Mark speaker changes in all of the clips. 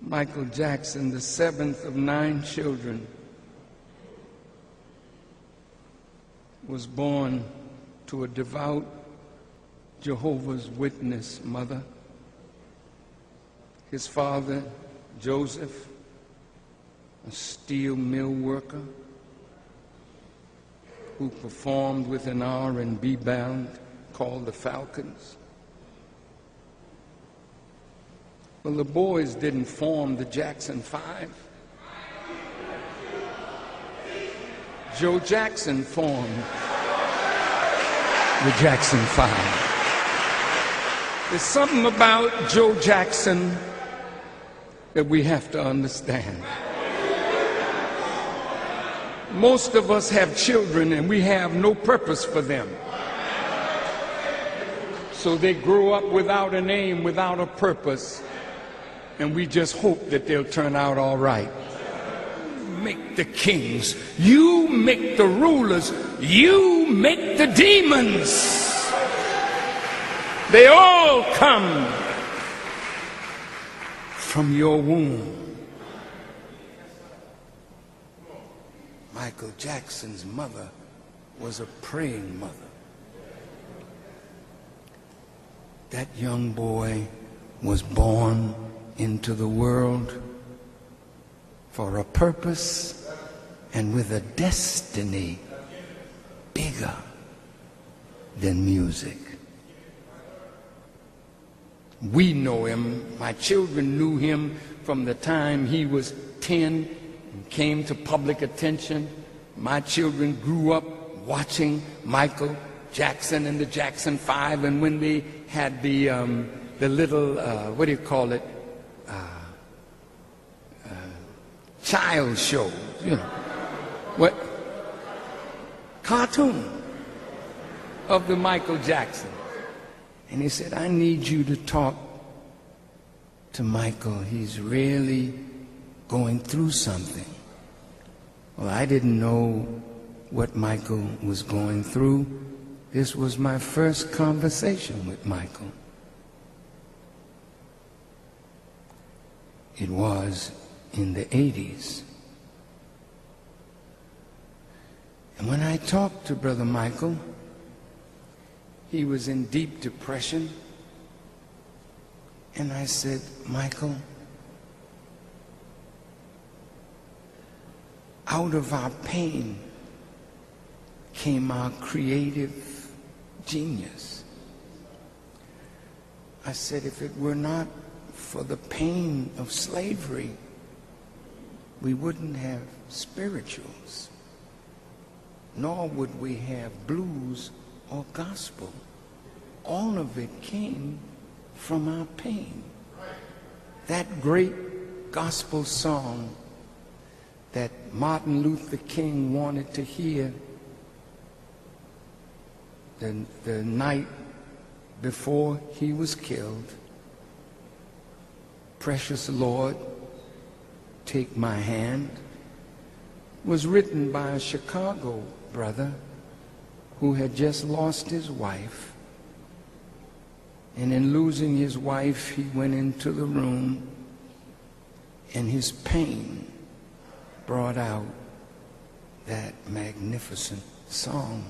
Speaker 1: Michael Jackson, the seventh of 9 children, was born to a devout Jehovah's Witness mother. His father, Joseph, a steel mill worker who performed with an R&B band called the Falcons. Well, the boys didn't form the Jackson 5. Joe Jackson formed the Jackson 5. There's something about Joe Jackson that we have to understand. Most of us have children and we have no purpose for them. So they grow up without a name, without a purpose, and we just hope that they'll turn out all right. Make the kings, you make the rulers, you make the demons. They all come from your womb. Michael Jackson's mother was a praying mother. That young boy was born into the world for a purpose and with a destiny bigger than music. We know him. My children knew him from the time he was 10 and came to public attention. My children grew up watching Michael Jackson and the Jackson 5, and when they had the little, what do you call it, child show, you know, what, cartoon of the Michael Jackson. And he said, I need you to talk to Michael. He's really going through something. Well, I didn't know what Michael was going through. This was my first conversation with Michael. It was in the 80s. And when I talked to Brother Michael, he was in deep depression. And I said, Michael, out of our pain came our creative genius. I said, if it were not for the pain of slavery, we wouldn't have spirituals, nor would we have blues or gospel. All of it came from our pain. That great gospel song that Martin Luther King wanted to hear the night before he was killed, Precious Lord, Take My Hand, was written by a Chicago brother who had just lost his wife. And in losing his wife, he went into the room and his pain brought out that magnificent song.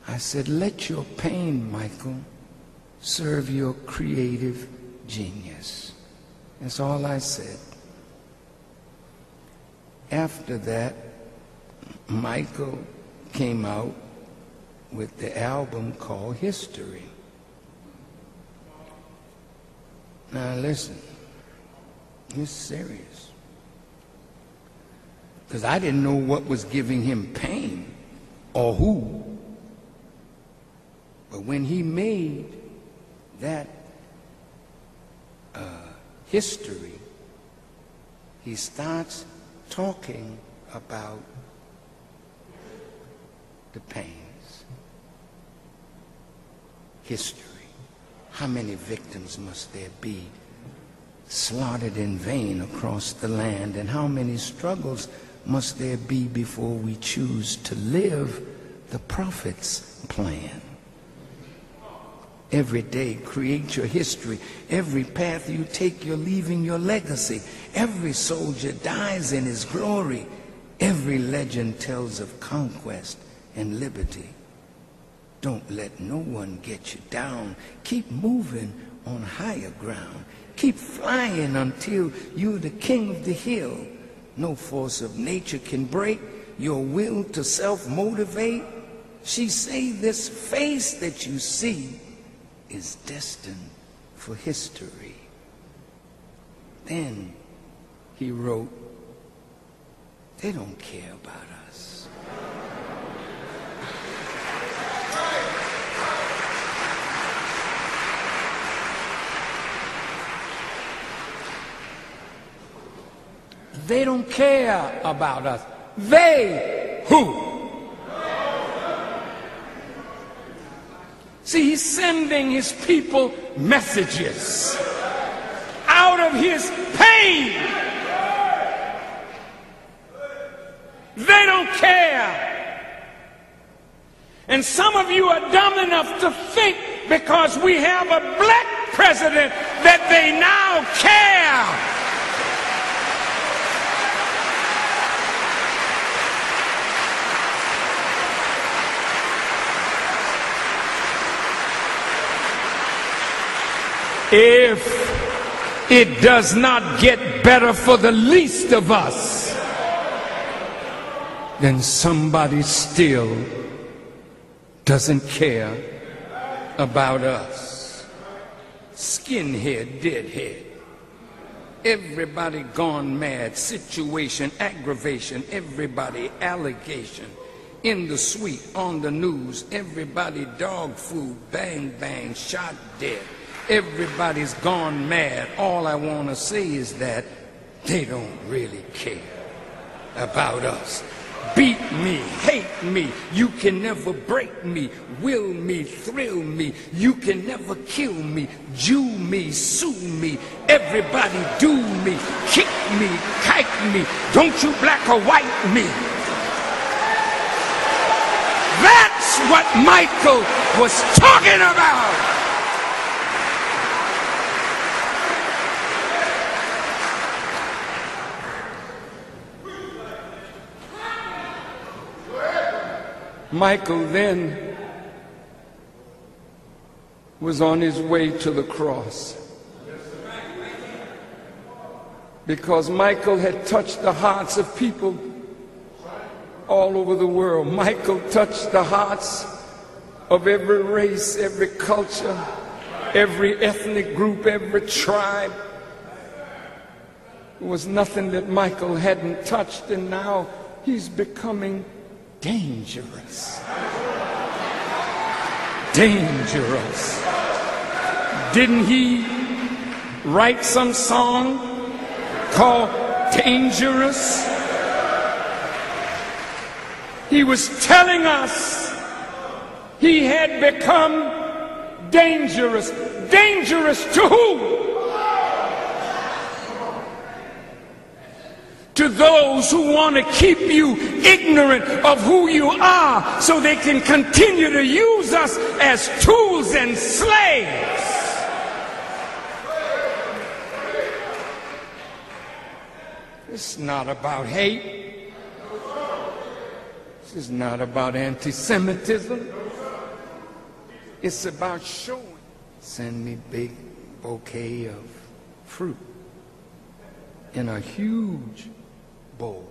Speaker 1: I said, let your pain, Michael, serve your creative genius. That's all I said. After that, Michael came out with the album called History. Now listen, it's serious. Because I didn't know what was giving him pain or who. But when he made that history, he starts talking about the pains. History. How many victims must there be slaughtered in vain across the land? And how many struggles must there be before we choose to live the prophet's plan? Every day, create your history. Every path you take, you're leaving your legacy. Every soldier dies in his glory. Every legend tells of conquest and liberty. Don't let no one get you down. Keep moving on higher ground. Keep flying until you're the king of the hill. No force of nature can break your will to self-motivate. She say this face that you see is destined for history. Then he wrote, they don't care about us. They don't care about us. They who? See, he's sending his people messages out of his pain. They don't care. And some of you are dumb enough to think because we have a black president that they now care. If it does not get better for the least of us, then somebody still doesn't care about us. Skinhead, deadhead. Everybody gone mad. Situation, aggravation. Everybody allegation. In the suite, on the news. Everybody dog food. Bang, bang, shot dead. Everybody's gone mad. All I want to say is that they don't really care about us. Beat me, hate me, you can never break me, will me, thrill me, you can never kill me, Jew me, sue me, everybody do me, kick me, kike me, don't you black or white me. That's what Michael was talking about. Michael then was on his way to the cross because Michael had touched the hearts of people all over the world. Michael touched the hearts of every race, every culture, every ethnic group, every tribe. There was nothing that Michael hadn't touched, and now he's becoming dangerous. Dangerous. Didn't he write some song called Dangerous? He was telling us he had become dangerous. Dangerous to who? To those who want to keep you ignorant of who you are so they can continue to use us as tools and slaves. It's not about hate. This is not about anti-Semitism. It's about showing. Send me big bouquet of fruit in a huge bowl.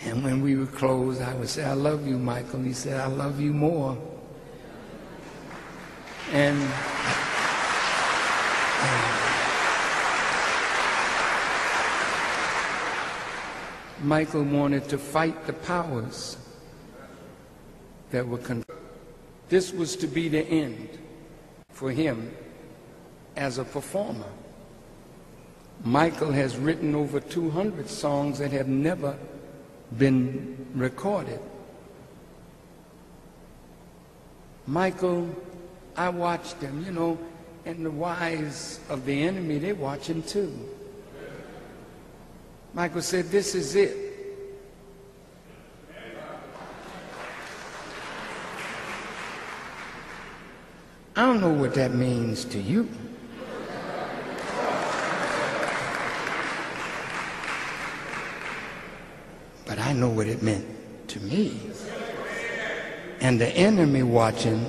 Speaker 1: And when we would close, I would say, I love you, Michael. He said, I love you more. And Michael wanted to fight the powers that were this was to be the end for him as a performer. Michael has written over 200 songs that have never been recorded. Michael, I watched him, you know, and the wise of the enemy, they watch him too. Michael said, this is it. I don't know what that means to you. But I know what it meant to me. And the enemy watching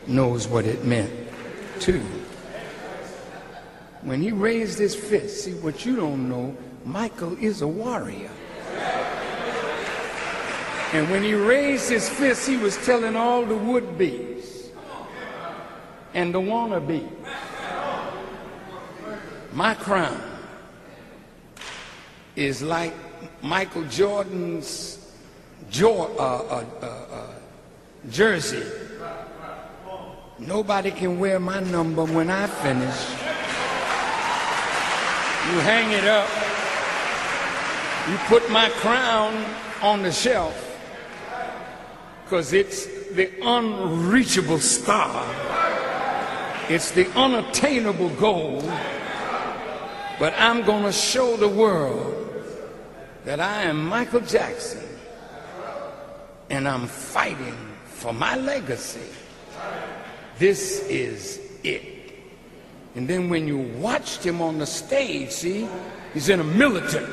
Speaker 1: knows what it meant too. When he raised his fist, see, what you don't know, Michael is a warrior. And when he raised his fist, he was telling all the would-be's and the wannabe, my crown is like Michael Jordan's jersey. Nobody can wear my number when I finish. You hang it up. You put my crown on the shelf because it's the unreachable star. It's the unattainable goal. But I'm going to show the world that I am Michael Jackson and I'm fighting for my legacy. This is it. And then when you watched him on the stage, see, he's in a militant.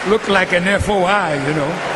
Speaker 1: Looked like an FOI, you know.